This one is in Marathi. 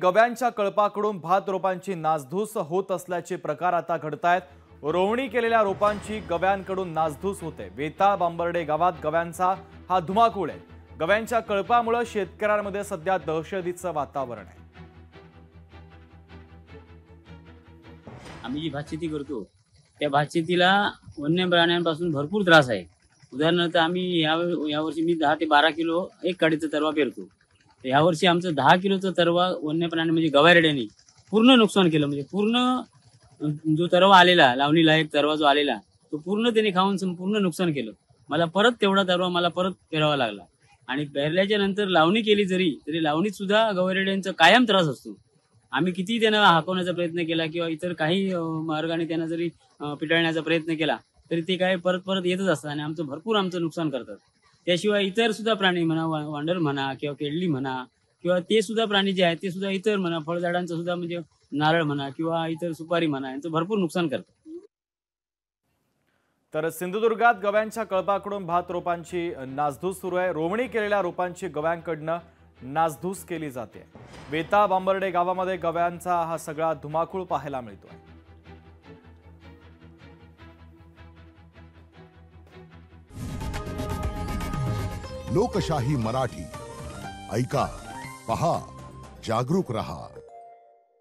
गव्यांच्या कळपाकडून भात रोपांची नासधूस होत असल्याचे प्रकार आता घडतायत। रोवणी केलेल्या रोपांची गव्यांकडून नासधूस होते। वेता बांबर्डे गावात गव्यांचा हा धुमाकूळ आहे। गव्यांच्या कळपामुळे शेतकऱ्यांमध्ये सध्या दहशतीचं वातावरण आहे। आम्ही जी भातशेती करतो त्या भातशेतीला वन्य प्राण्यांपासून भरपूर त्रास आहे। उदाहरणार्थ आम्ही यावर्षी मी 10 ते 12 किलो एक काडीचा तरवा पेरतो। यावर्षी आमचं 10 किलोचा तरवा वन्य प्राणी म्हणजे गवारेड्यांनी पूर्ण नुकसान केलं। म्हणजे पूर्ण जो तरवा आलेला लावणी लायक तरवा जो आलेला तो पूर्ण त्याने खाऊन संपूर्ण नुकसान केलं। मला परत तेवढा तरवा मला परत पेरावा लागला आणि पेरल्याच्या नंतर लावणी केली तरी लावणीत सुद्धा गवारेड्यांचा कायम त्रास असतो। आम्ही किती त्यांना हाकवण्याचा प्रयत्न केला किंवा इतर काही मार्गाने त्यांना जरी पिटाळण्याचा प्रयत्न केला तरी ते काय परत येतच असतात आणि आमचं नुकसान करतात। त्याशिवाय इतर सुद्धा प्राणी म्हणा, वांडर म्हणा किंवा केळली म्हणा किंवा ते सुद्धा प्राणी जे आहेत ते सुद्धा इतर म्हणा फळझाडांचं सुद्धा म्हणजे नारळ म्हणा किंवा इतर सुपारी म्हणा यांचं भरपूर नुकसान करतात। तर सिंधुदुर्गात गव्यांच्या कळपाकडून भात रोपांची नासधूस सुरू आहे। रोवणी केलेल्या रोपांची गव्यांकडनं नासधूस केली जाते। वेता बांबर्डे गावामध्ये गव्यांचा हा सगळा धुमाकूळ पाहायला मिळतोय। लोकशाही मराठी ऐका, पहा, जागरूक रहा।